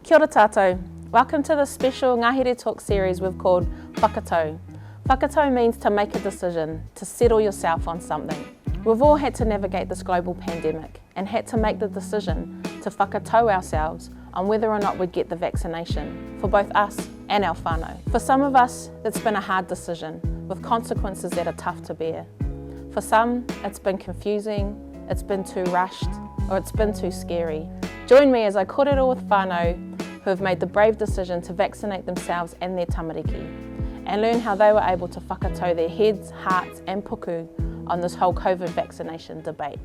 Kia ora tātou. Welcome to the special Ngahere Talk series we've called Whakatau. Whakatau means to make a decision, to settle yourself on something. We've all had to navigate this global pandemic and had to make the decision to whakatau ourselves on whether or not we'd get the vaccination for both us and our whānau. For some of us, it's been a hard decision with consequences that are tough to bear. For some, it's been confusing, it's been too rushed, or it's been too scary. Join me as I kōrero with whānau who have made the brave decision to vaccinate themselves and their tamariki, and learn how they were able to whakatau their heads, hearts and puku on this whole COVID vaccination debate.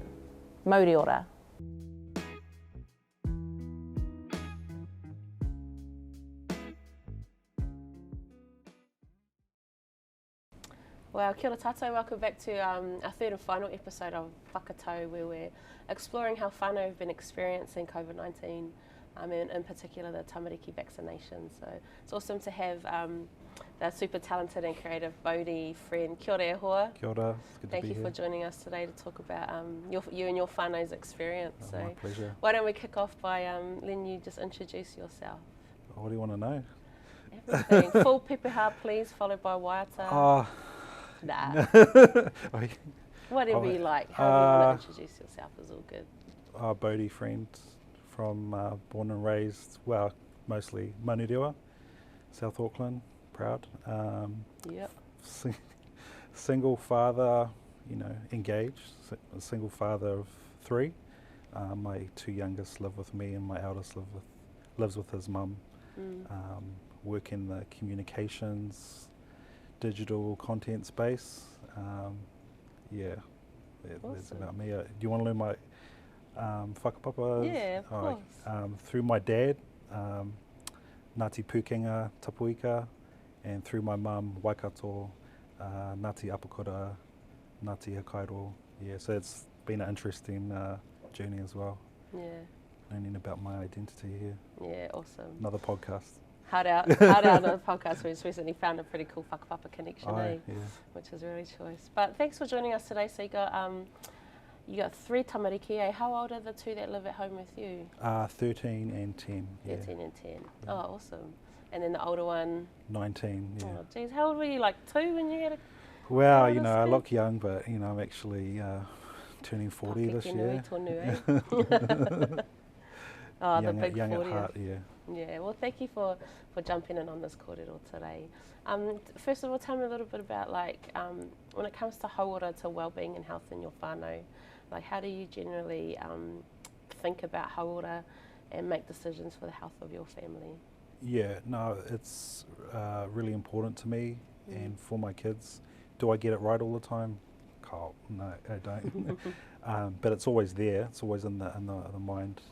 Mauri ora. Well, kia ora tātou, welcome back to our third and final episode of Whakatau, where we're exploring how whānau have been experiencing COVID-19, and in particular the tamariki vaccination. So it's awesome to have the super talented and creative Bodie friend. Kia ora e hoa. Kia ora, it's good Thank to be you here. for joining us today to talk about you and your whānau's experience. Oh, so my pleasure. why don't we kick off by letting you just introduce yourself. What do you want to know? Everything. Full pepeha please, followed by waiata. Nah. Whatever you like. However you want to introduce yourself is all good. Bodie friend from born and raised, well, mostly Manawa, South Auckland, proud. Yep. Single father, engaged, a single father of 3. My 2 youngest live with me and my eldest lives with his mum. Work in the communications, digital content space. That's about me. Do you want to learn my whakapapa? Yeah, of course. Through my dad, Ngati Pukenga, Tapuika, and through my mum, Waikato, Ngati Apakura, Ngati Hikairo. Yeah, so it's been an interesting journey as well. Yeah. Learning about my identity here. Yeah, awesome. Another podcast. Hard out the podcast. We just recently found a pretty cool whakapapa connection, Yeah. Which is really choice. But thanks for joining us today. So you got 3 tamariki. How old are the 2 that live at home with you? 13 and 10. 13 and 10. Yeah. Oh, awesome. And then the older one? 19, yeah. Oh, geez. How old were you, like 2 when you had a... Well, I look young, but, I'm actually turning 40 this year. Oh, young, the big young 40. at heart, yeah. Yeah, well, thank you for jumping in on this kōrero today. First of all, tell me a little bit about, when it comes to hauora, to well-being and health in your whānau, how do you generally think about hauora and make decisions for the health of your family? Yeah, no, it's really important to me and for my kids. Do I get it right all the time? No, I don't. But it's always there. It's always in the mind.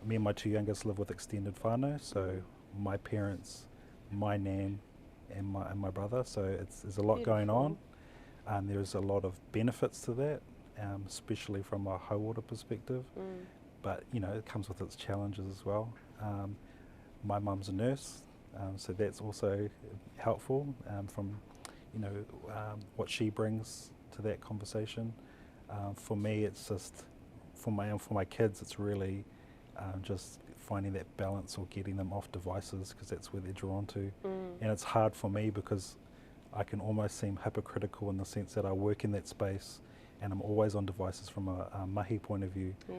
Me and my 2 youngest live with extended whānau, so my parents, my nan, and my brother. So there's a lot going on. There's a lot of benefits to that, especially from a hauora perspective. But it comes with its challenges as well. My mum's a nurse, so that's also helpful from what she brings to that conversation. For me, it's just for my kids, it's really just finding that balance or getting them off devices, because that's where they're drawn to. And it's hard for me because I can almost seem hypocritical in the sense that I work in that space and I'm always on devices from a mahi point of view. Yeah.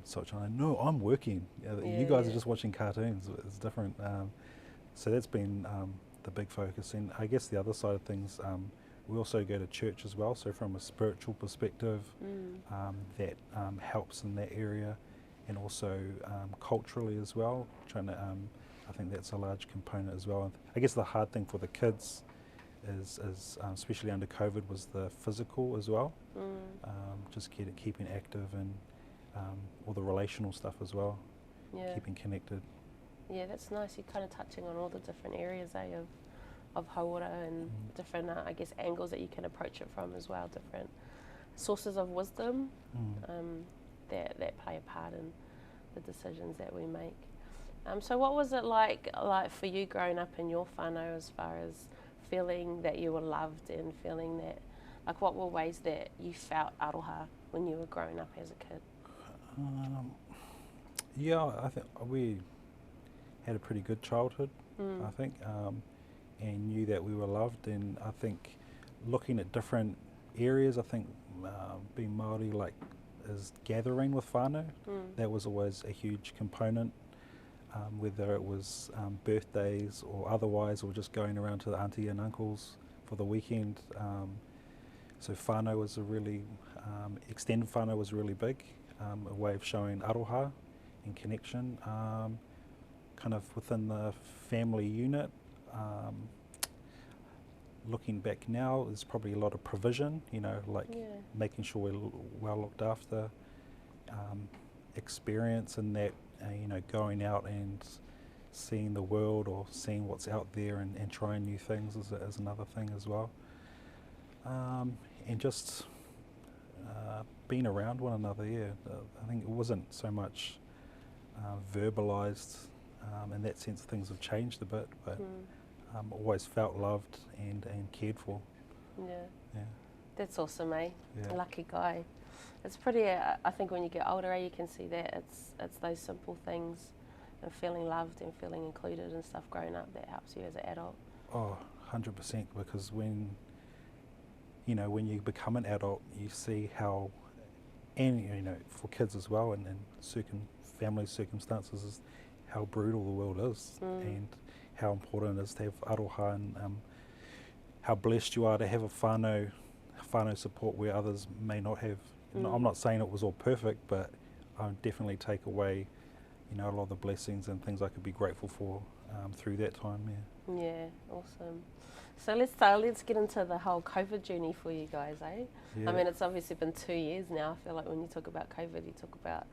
So I'm working. You guys are just watching cartoons. It's different. So that's been the big focus. And I guess the other side of things, we also go to church as well. So from a spiritual perspective, that helps in that area. And also culturally as well, I think that's a large component as well. I guess the hard thing for the kids is especially under COVID, was the physical as well. Just keeping active and all the relational stuff as well, keeping connected. Yeah, that's nice. You're kind of touching on all the different areas of hauora and different, I guess, angles that you can approach it from as well, different sources of wisdom that play a part in the decisions that we make. So what was it like for you growing up in your whānau, as far as feeling that you were loved and feeling that, what were ways that you felt aroha when you were growing up as a kid? Yeah, I think we had a pretty good childhood, I think, and knew that we were loved. And I think looking at different areas, I think being Māori like is gathering with whānau. That was always a huge component, whether it was birthdays or otherwise, or just going around to the auntie and uncles for the weekend. So whānau was a really, extended whānau was really big, a way of showing aroha and connection. Kind of within the family unit, looking back now, there's probably a lot of provision, you know, like making sure we're well looked after, experience in that, you know, going out and seeing the world or seeing what's out there and trying new things is another thing as well. And just being around one another, I think it wasn't so much verbalised. In that sense, things have changed a bit, but always felt loved and cared for. Yeah. That's awesome, eh? Yeah. Lucky guy. It's pretty, I think when you get older, you can see that it's those simple things and feeling loved and feeling included and stuff growing up that helps you as an adult. Oh, 100%, because when you become an adult, you see how, and you know, for kids as well, and family circumstances, is how brutal the world is, and how important it is to have aroha, and how blessed you are to have a whānau support where others may not have. I'm not saying it was all perfect, but I definitely take away, you know, a lot of the blessings and things I could be grateful for through that time. Yeah, awesome. So let's get into the whole COVID journey for you guys, eh? Yeah. I mean, it's obviously been 2 years now. I feel like when you talk about COVID, you talk about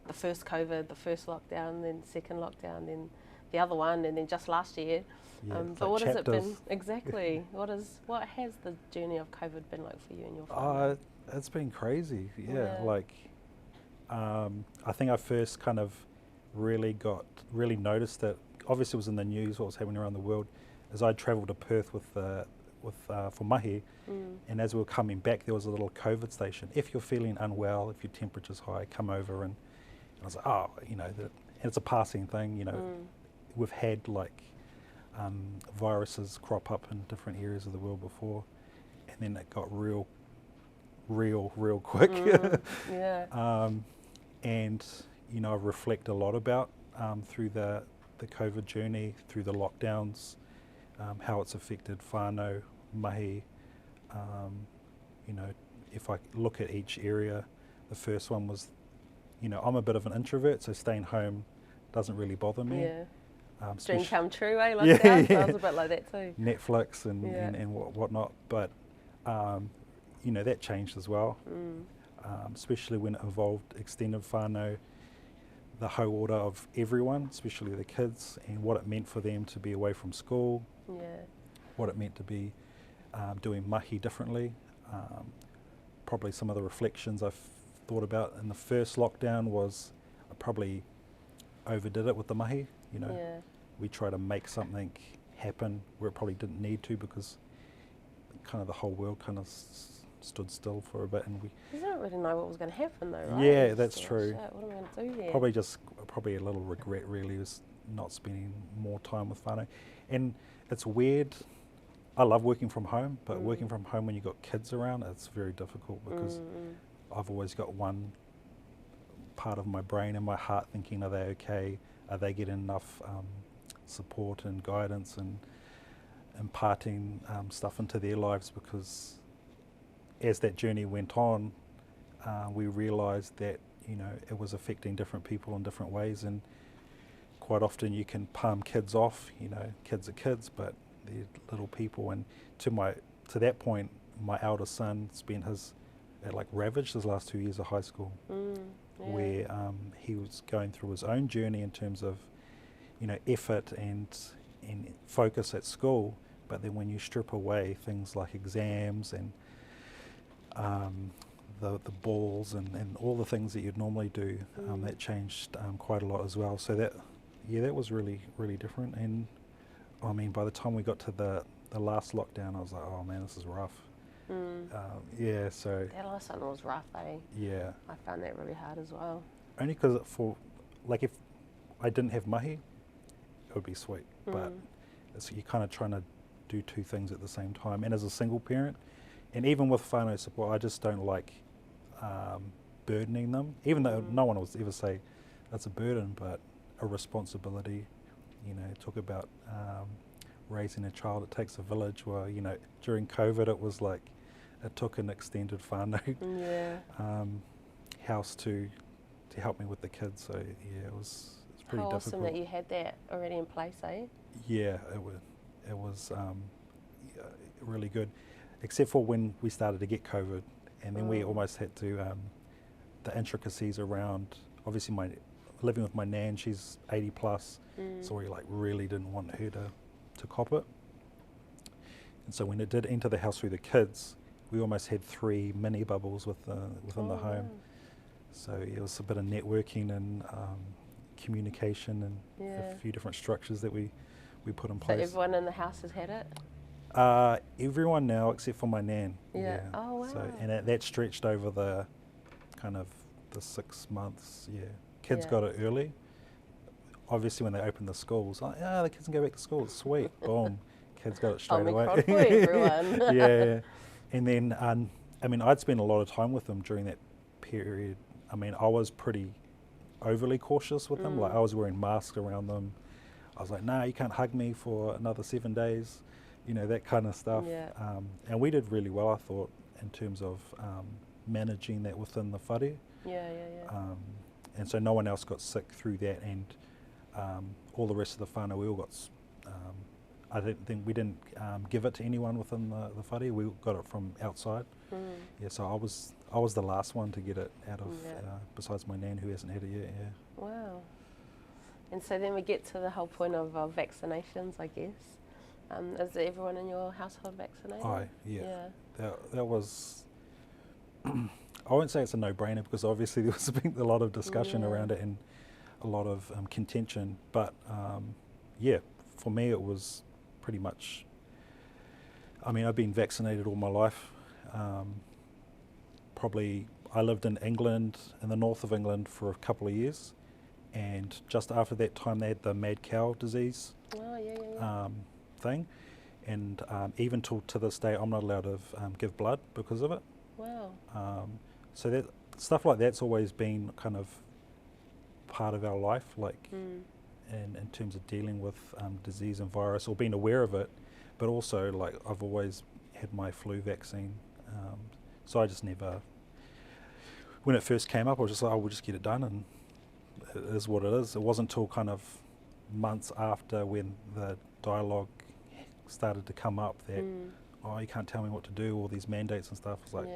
the first COVID, the first lockdown, then second lockdown, then the other one, and then just last year. But like what has it chapters. been exactly? What has the journey of COVID been like for you and your family? It's been crazy. Like I think I first kind of really noticed it. Obviously, it was in the news what was happening around the world. As I travelled to Perth for mahi, and as we were coming back, there was a little COVID station. If you're feeling unwell, if your temperature's high, come over. And I was like, oh, you know, and it's a passing thing. You know, we've had like viruses crop up in different areas of the world before, and then it got real quick. And you know, I reflect a lot about through the COVID journey, through the lockdowns, how it's affected whānau, mahi. You know, if I look at each area, the first one was, you know, I'm a bit of an introvert, so staying home doesn't really bother me. Dream come true, eh? Lockdown. So I was a bit like that too. Netflix and whatnot, but you know, that changed as well. Especially when it involved extended whānau, the whole order of everyone, especially the kids, and what it meant for them to be away from school, what it meant to be doing mahi differently. Probably some of the reflections I've thought about in the first lockdown was I probably overdid it with the mahi. You know, we try to make something happen where it probably didn't need to, because kind of the whole world kind of stood still for a bit, and we didn't really know what was going to happen though, right? Yeah, that's true. Shit, what am I going to do there? Probably a little regret really was not spending more time with whānau. And it's weird, I love working from home, but working from home when you've got kids around, it's very difficult, because I've always got one part of my brain and my heart thinking, are they okay? Are they getting enough support and guidance and imparting stuff into their lives? Because as that journey went on, we realised that, you know, it was affecting different people in different ways, and quite often you can palm kids off, you know, kids are kids, but they're little people. And to that point, my eldest son spent ravaged his last 2 years of high school, where he was going through his own journey in terms of, you know, effort and focus at school. But then when you strip away things like exams and the balls and all the things that you'd normally do, that changed quite a lot as well. So that was really, really different. And I mean, by the time we got to the last lockdown, I was like, oh man, this is rough. So that last one was rough, eh? Yeah. I found that really hard as well. Only because like if I didn't have mahi, it would be sweet. But you're kind of trying to do two things at the same time. And as a single parent, and even with whānau support, I just don't like burdening them, even though no one will ever say that's a burden, but a responsibility. You know, talk about raising a child. It takes a village. Well, you know, during COVID, it was like it took an extended whānau house to help me with the kids. So yeah, it was pretty How difficult. awesome that you had that already in place, eh? Yeah, it was really good, except for when we started to get COVID, and then we almost had to the intricacies around obviously living with my nan. She's 80 plus, so we like really didn't want her to cop it. And so when it did enter the house through the kids, we almost had 3 mini bubbles within the home. So it was a bit of networking and communication and a few different structures that we put in place. So everyone in the house has had it? Everyone now except for my nan. Yeah. Oh wow. So, and that stretched over the kind of the 6 months. Yeah. Kids got it early. Obviously, when they opened the schools, like, the kids can go back to school. It's sweet. Boom. Kids got it straight away. Omicron for everyone. Yeah. And then, I mean, I'd spent a lot of time with them during that period. I mean, I was pretty overly cautious with them. Like, I was wearing masks around them. I was like, nah, you can't hug me for another 7 days. You know, that kind of stuff. Yeah. And we did really well, I thought, in terms of managing that within the whare. Yeah. And so no one else got sick through that, and all the rest of the whānau, we all got, I don't think we didn't give it to anyone within the whare, we got it from outside. Yeah, so I was the last one to get it out of, besides my nan who hasn't had it yet, Wow. And so then we get to the whole point of vaccinations, I guess. Is everyone in your household vaccinated? That was, I won't say it's a no-brainer because obviously there was been a lot of discussion around it and a lot of contention, but for me it was pretty much, I mean, I've been vaccinated all my life. Probably I lived in England, in the north of England for a couple of years, and just after that time they had the mad cow disease thing, and even to this day I'm not allowed to give blood because of it. Wow. So that stuff like that's always been kind of part of our life, like in terms of dealing with disease and virus, or being aware of it, but also like I've always had my flu vaccine, so I just never, when it first came up I was just like, oh, we'll just get it done and it is what it is. It wasn't until kind of months after when the dialogue started to come up that oh, you can't tell me what to do, all these mandates and stuff. It's like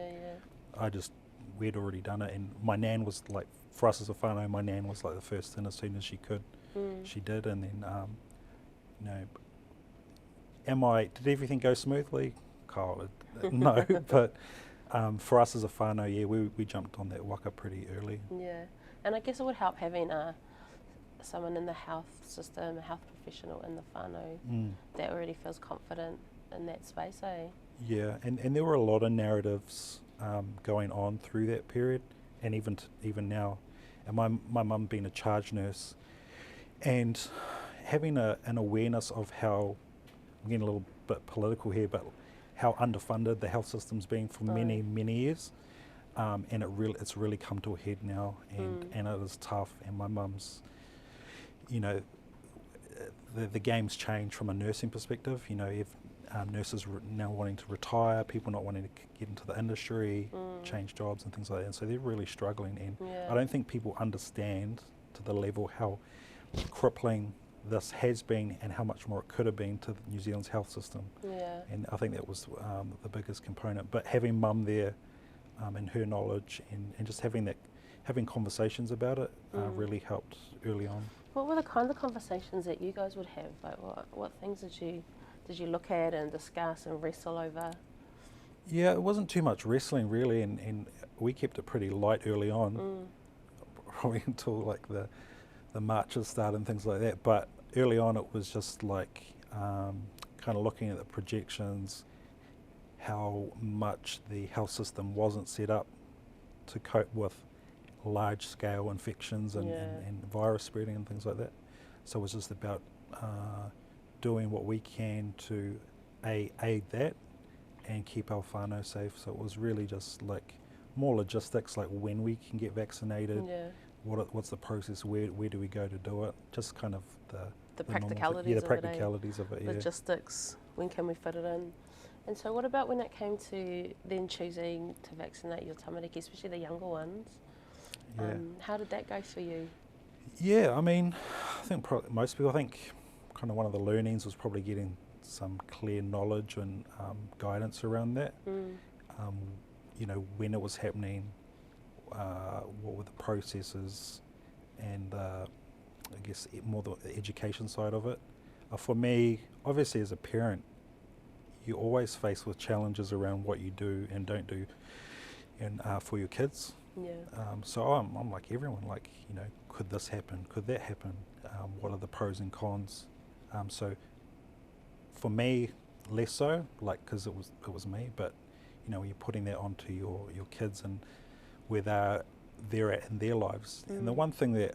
we'd already done it, and my nan was like, for us as a whānau, my nan was like the first in as soon as she could. She did, and then you know, did everything go smoothly? Kyle, no, but for us as a whānau, we jumped on that waka pretty early. Yeah, and I guess it would help having someone in the health system, a health professional in the whānau that already feels confident in that space, eh? Yeah, and there were a lot of narratives going on through that period, and even now. And my mum being a charge nurse, and having an awareness of how, I'm getting a little bit political here, but how underfunded the health system's been for many years, and it's really come to a head now, and it is tough. And my mum's, you know, the game's changed from a nursing perspective. You know, if nurses now wanting to retire, people not wanting to get into the industry, change jobs and things like that. And so they're really struggling, and I don't think people understand to the level how crippling this has been and how much more it could have been to New Zealand's health system. Yeah. And I think that was the biggest component. But having mum there and her knowledge and just having conversations about it really helped early on. What were the kinds of conversations that you guys would have? Like what things did you look at and discuss and wrestle over? Yeah, it wasn't too much wrestling really, and we kept it pretty light early on, probably until like the marches started and things like that. But early on it was just like kind of looking at the projections, how much the health system wasn't set up to cope with large-scale infections and virus spreading and things like that. So it was just about doing what we can to aid that and keep our whānau safe. So it was really just like more logistics, like when we can get vaccinated, what's the process, where do we go to do it, just kind of the practicalities, the practicalities of it. Logistics, when can we fit it in? And so what about when it came to then choosing to vaccinate your tamariki, especially the younger ones? How did that go for you? Yeah, I mean, I think most people, I think kind of one of the learnings was probably getting some clear knowledge and guidance around that. You know, when it was happening, what were the processes, and I guess more the education side of it. For me, obviously as a parent, you're always faced with challenges around what you do and don't do, and for your kids. So I'm like everyone, like, you know, could this happen? Could that happen? What are the pros and cons? So for me, less so, like, because it was me, but you know, you're putting that onto your kids and where they're at in their lives. And the one thing that,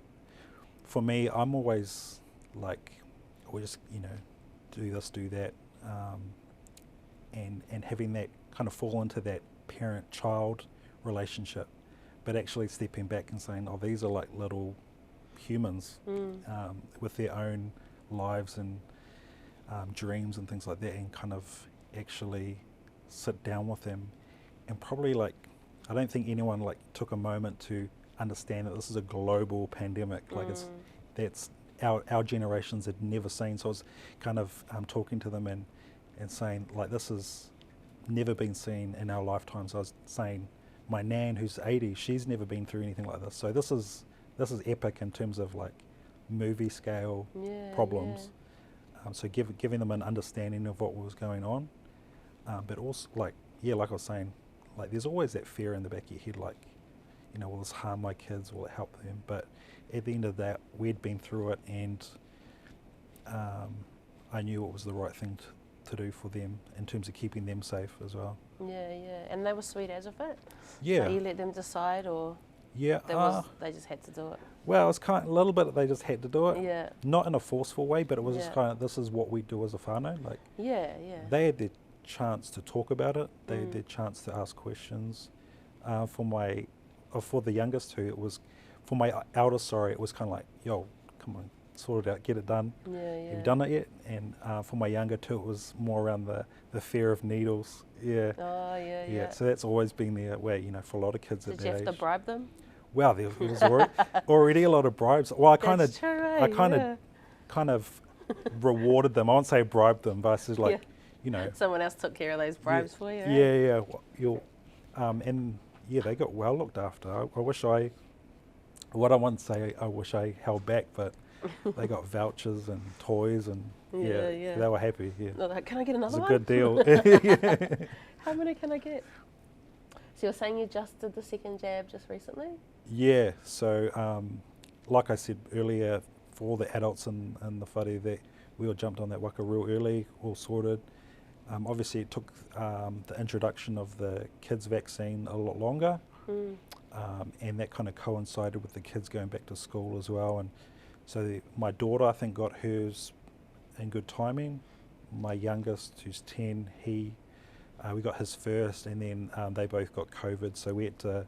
for me, I'm always like, we just, you know, do this, do that, and having that kind of fall into that parent-child relationship, but actually stepping back and saying, oh, these are like little humans with their own lives and dreams and things like that, and kind of actually sit down with them. And probably, like, I don't think anyone like took a moment to understand that this is a global pandemic. Like that's our generations had never seen. So I was kind of talking to them and saying, like, this has never been seen in our lifetimes. I was saying, my nan who's 80, she's never been through anything like this. So this is epic in terms of like movie scale problems. So giving them an understanding of what was going on, but also like I was saying, like there's always that fear in the back of your head, like, you know, will this harm my kids? Will it help them? But at the end of that, we'd been through it, and I knew it was the right thing to do for them in terms of keeping them safe as well. And they were sweet as of it? Yeah. So you let them decide, or they just had to do it? Well, it was kind of a little bit that they just had to do it. Yeah. Not in a forceful way, but it was just kind of, this is what we do as a whānau. Like, they had their chance to talk about it. They had their chance to ask questions. For the youngest two, it was, for my eldest, it was kind of like, yo, come on, sort it out, get it done. Have you done it yet? And for my younger two, it was more around the fear of needles. So that's always been there, where, you know, for a lot of kids at that age. Did you have to bribe them? Well, there was already a lot of bribes. Well, I kind of rewarded them. I won't say bribed them, but I said, like, you know, someone else took care of those bribes for you. And they got well looked after. I wish I wish I held back, but they got vouchers and toys, and they were happy. Can I get another one? It was a good deal. How many can I get? So you're saying you just did the second jab just recently? Yeah, so like I said earlier, for all the adults in the whare, that we all jumped on that waka real early, all sorted. Obviously it took the introduction of the kids vaccine a lot longer, and that kind of coincided with the kids going back to school as well. And so my daughter, I think, got hers in good timing. My youngest, who's 10, we got his first, and then they both got COVID, so we had to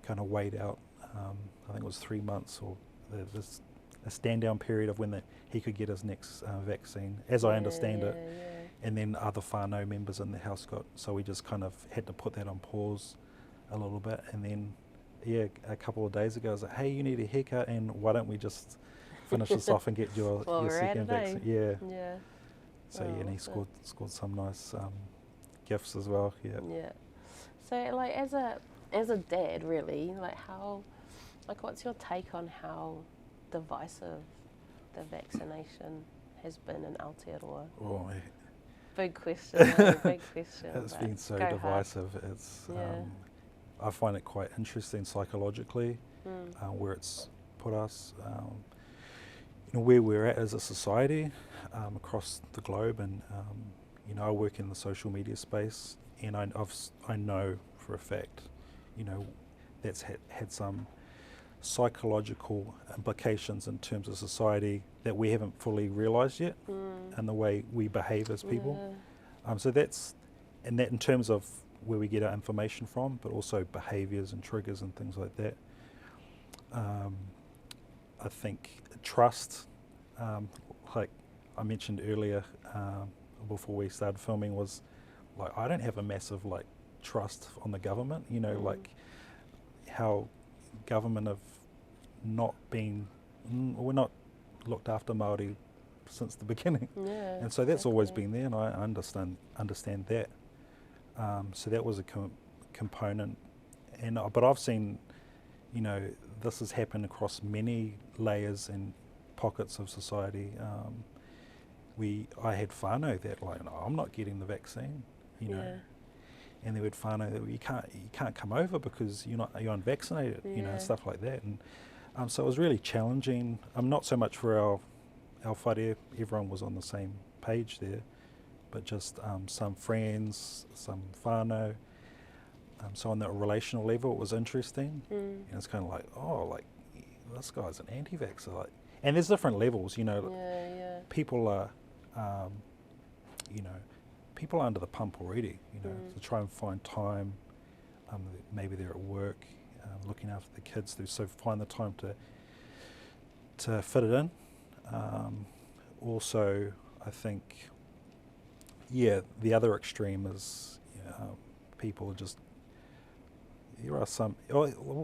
kind of wait out, I think it was 3 months, or a stand down period of when he could get his next vaccine, as I understand it. And then other whānau members in the house got, so we just kind of had to put that on pause a little bit. And then, a couple of days ago, I was like, hey, you need a haircut, and why don't we just finish this off and get your second vaccine? So and he scored some nice gifts as well. So, like, as a dad, really, what's your take on how divisive the vaccination has been in Aotearoa? Big question. Big question. It's been so divisive. Hard. It's I find it quite interesting psychologically, where it's put us, where we're at as a society across the globe. And I work in the social media space, and I know for a fact, that's had some psychological implications in terms of society that we haven't fully realised yet, and the way we behave as people. So that's, and that in terms of where we get our information from, but also behaviours and triggers and things like that. I think trust, like I mentioned earlier, before we started filming, was like, I don't have a massive like trust on the government, you know, like how government have not been, we're not looked after Māori since the beginning, and so that's always been there, and I understand that. So that was a component, and but I've seen, you know, this has happened across many layers and pockets of society. I had whānau that like, no, I'm not getting the vaccine, you know, and there would whānau that you can't come over because you're unvaccinated, you know, stuff like that, and so it was really challenging. Not so much for our whare, everyone was on the same page there, but just some friends, some whānau. So on that relational level, it was interesting, and it's kind of like, oh, like this guy's an anti-vaxxer, like, and there's different levels, you know. People are, you know, people are under the pump already, you know, to try and find time. Maybe they're at work, looking after the kids, so find the time to fit it in. Also, I think, the other extreme is people just, there are some,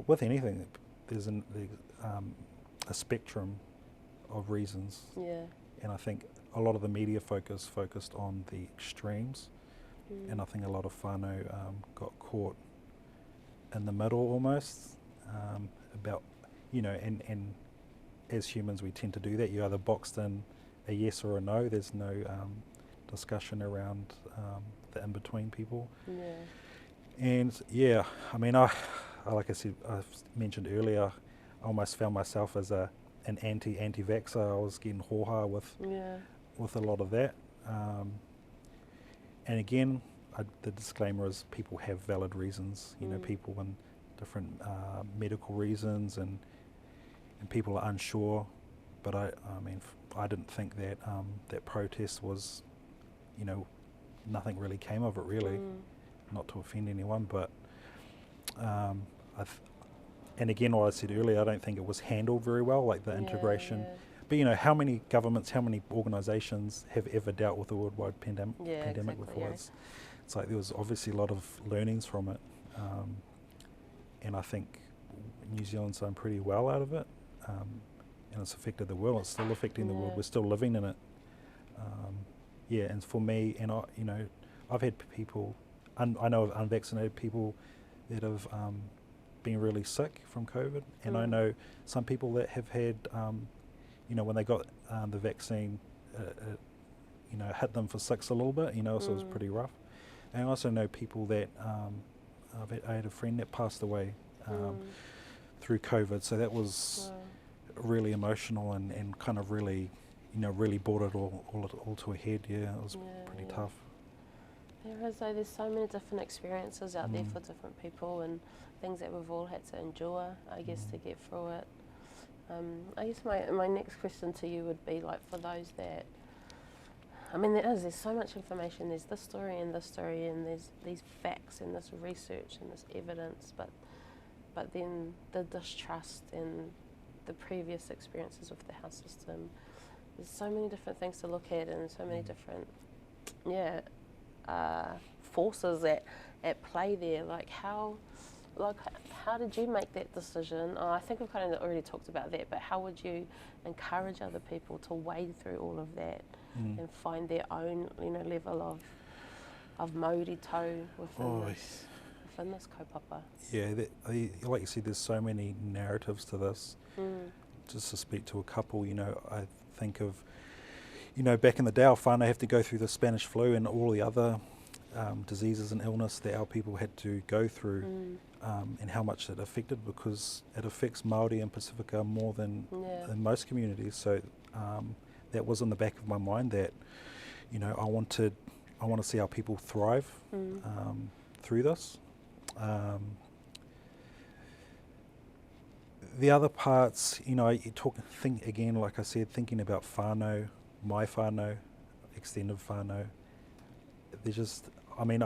with anything, there's a spectrum of reasons, and I think a lot of the media focused on the extremes, and I think a lot of whānau got caught in the middle almost, about, you know, and as humans we tend to do that. You're either boxed in a yes or a no. There's no discussion around the in-between people. And I mean, I like I said, I mentioned earlier, I almost found myself as an anti-vaxxer. I was getting hoha with a lot of that. And again, the disclaimer is people have valid reasons, you know, people in different medical reasons, and people are unsure. But I mean, I didn't think that that protest was, you know, nothing really came of it really. Not to offend anyone, but and again, what I said earlier, I don't think it was handled very well, like the integration. But you know, how many governments, how many organisations have ever dealt with a worldwide pandemic before? It's like there was obviously a lot of learnings from it, and I think New Zealand's done pretty well out of it, and it's affected the world. It's still affecting the world. We're still living in it. And for me, and you know, I've had people, I know of unvaccinated people that have been really sick from COVID, and I know some people that have had, you know, when they got the vaccine, you know, hit them for 6 a little bit, you know, so it was pretty rough. And I also know people that, I had a friend that passed away through COVID, so that was really emotional and kind of really, you know, really brought it all to a head. It was pretty tough. There's so many different experiences out there for different people, and things that we've all had to endure, I guess, to get through it. I guess my next question to you would be, like, for those that, I mean, there's so much information. There's this story and there's these facts and this research and this evidence, but then the distrust and the previous experiences of the health system. There's so many different things to look at, and so many different, forces at play there. Like how did you make that decision? I think we've kind of already talked about that, but how would you encourage other people to wade through all of that and find their own, you know, level of Māori tau within this kaupapa? Like you said, there's so many narratives to this. Just to speak to a couple, you know, I think of, you know, back in the day, our whānau have to go through the Spanish flu and all the other diseases and illness that our people had to go through, and how much it affected, because it affects Māori and Pacifica more than in most communities. So that was in the back of my mind, that, you know, I want to see our people thrive through this. the other parts, you know, think again, like I said, thinking about whānau, my whānau, extended whānau. There's just, I mean,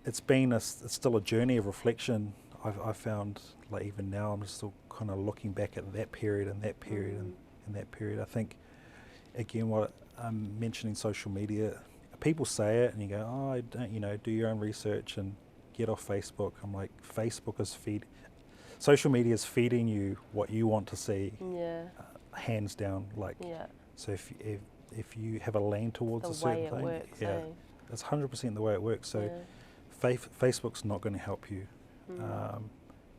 it's still a journey of reflection. I found, like even now, I'm just still kind of looking back at that period and that period and that period. I think, again, what I'm mentioning social media, people say it and you go, oh, don't, you know, do your own research and get off Facebook. I'm like, Facebook is social media is feeding you what you want to see, hands down. Like, so if you have a lean towards a certain thing, works, it's 100% the way it works. So Facebook's not going to help you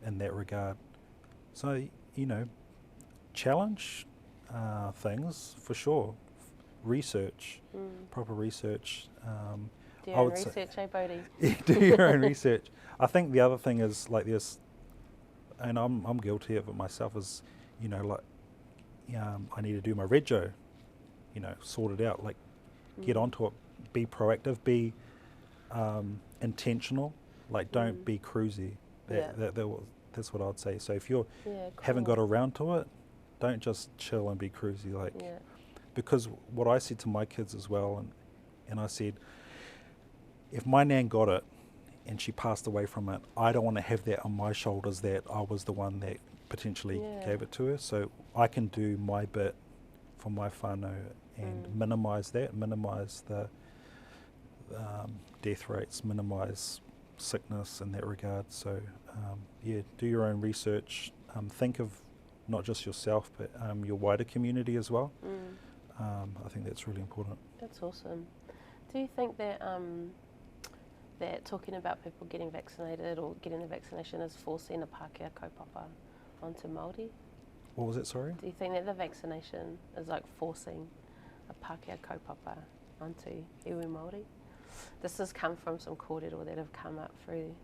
in that regard. So, you know, challenge things for sure. Research, proper research. Do your own research, Bodie? Do your own research. I think the other thing is like this, and I'm guilty of it myself, is, you know, like I need to do my rego, you know, sort it out, like get onto it, be proactive, be intentional, like don't be cruisy. That's what I'd say. So if you haven't got around to it, don't just chill and be cruisy, like. Because what I said to my kids as well, and I said, if my nan got it and she passed away from it, I don't want to have that on my shoulders that I was the one that potentially gave it to her. So I can do my bit for my whānau and minimise the death rates, minimise sickness in that regard. So do your own research. Think of not just yourself, but your wider community as well. I think that's really important. That's awesome. Do you think that that talking about people getting vaccinated or getting the vaccination is forcing a Pākehā kaupapa onto Māori? What was it, sorry? Do you think that the vaccination is like forcing a Pākehā kaupapa onto iwi Māori? This has come from some kōrero that have come up through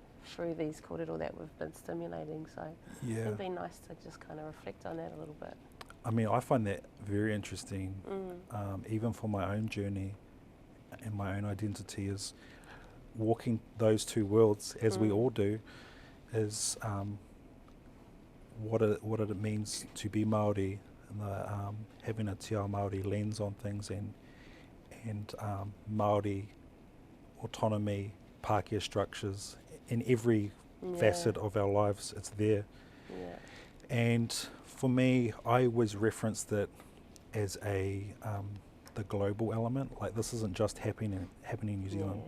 these kōrero that we've been stimulating, so it'd be nice to just kind of reflect on that a little bit. I mean, I find that very interesting, even for my own journey and my own identity, is walking those two worlds, as we all do, is what it means to be Māori, and having a te ao Māori lens on things, and Māori autonomy, Pākehā structures in every facet of our lives. It's there. And for me, I always referenced it as the global element. Like, this isn't just happening in New Zealand.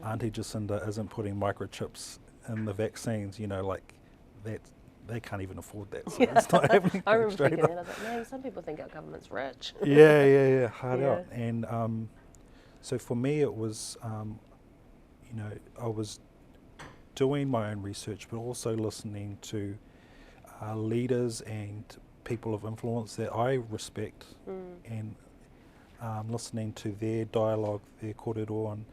Auntie Jacinda isn't putting microchips in the vaccines, you know, like that. They can't even afford that, so it's not happening. I remember thinking that. I was like, man, some people think our government's rich. Hard out. And so for me, it was, you know, I was doing my own research, but also listening to leaders and people of influence that I respect, and listening to their dialogue, their kōrero, and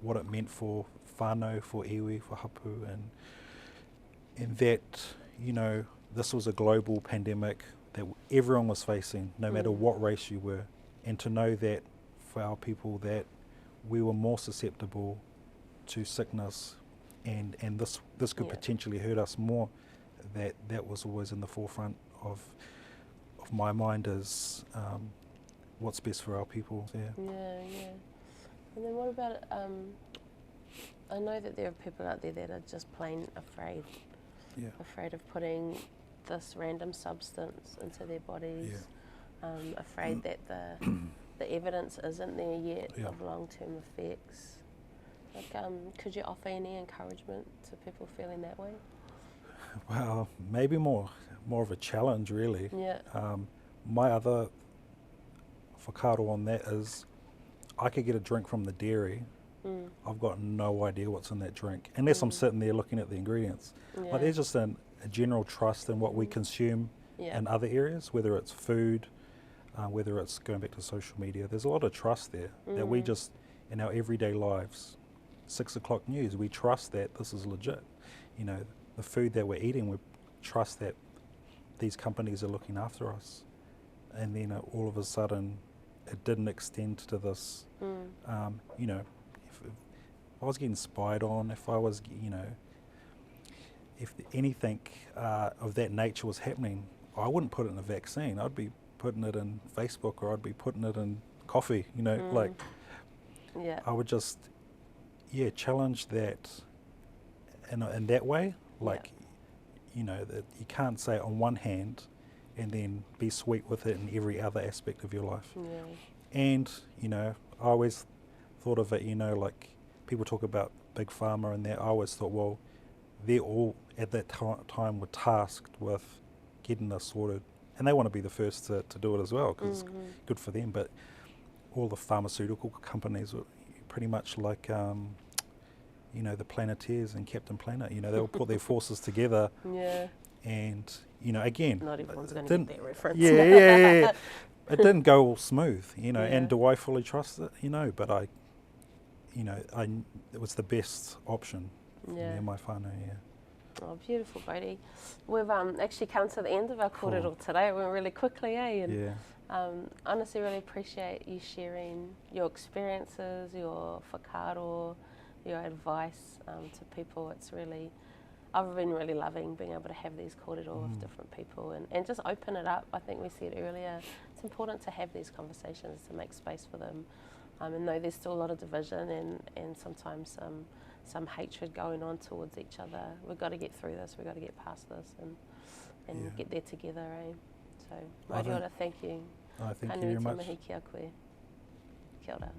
what it meant for whānau, for iwi, for hapu, and that, you know, this was a global pandemic that everyone was facing, no matter what race you were, and to know that for our people that we were more susceptible to sickness, and this could potentially hurt us more. That was always in the forefront of my mind, as what's best for our people. And then what about I know that there are people out there that are just plain afraid of putting this random substance into their bodies, afraid that the evidence isn't there yet of long-term effects. Like, could you offer any encouragement to people feeling that way? Well, maybe more of a challenge, really. My other whakaaro on that is, I could get a drink from the dairy. I've got no idea what's in that drink, unless I'm sitting there looking at the ingredients. But there's just a general trust in what we consume in other areas, whether it's food, whether it's going back to social media. There's a lot of trust there that we just, in our everyday lives, 6 o'clock news, we trust that this is legit. You know, the food that we're eating, we trust that these companies are looking after us. And then all of a sudden, it didn't extend to this, you know, if I was getting spied on, if I was, you know, if anything of that nature was happening, I wouldn't put it in a vaccine. I'd be putting it in Facebook, or I'd be putting it in coffee, you know, like Yeah. I would just, challenge that in that way. Like, you know, that you can't say on one hand and then be sweet with it in every other aspect of your life. Yeah. And, you know, I always thought of it, you know, like people talk about big pharma and that. I always thought, well, they're all at that time were tasked with getting this sorted, and they want to be the first to do it as well, because it's good for them. But all the pharmaceutical companies were pretty much like, you know, the Planeteers and Captain Planet. You know, they'll put their forces together. Yeah. And, you know, again, Not everyone's going to get that reference. Yeah. It didn't go all smooth, you know. Yeah. And do I fully trust it? You know, but it was the best option for me and my whānau. Yeah. Oh, beautiful, Bodie. We've actually come to the end of our kōrero today. It went really quickly, eh? And honestly, really appreciate you sharing your experiences, your whakaaro, your advice to people. It's really, I've been really loving being able to have these kōrero with different people and just open it up. I think we said earlier, it's important to have these conversations, to make space for them. And know there's still a lot of division and sometimes some hatred going on towards each other. We've got to get through this, we've got to get past this and get there together, eh? So, Māori, thank you. Thank you very much. Kia koe. Kia ora.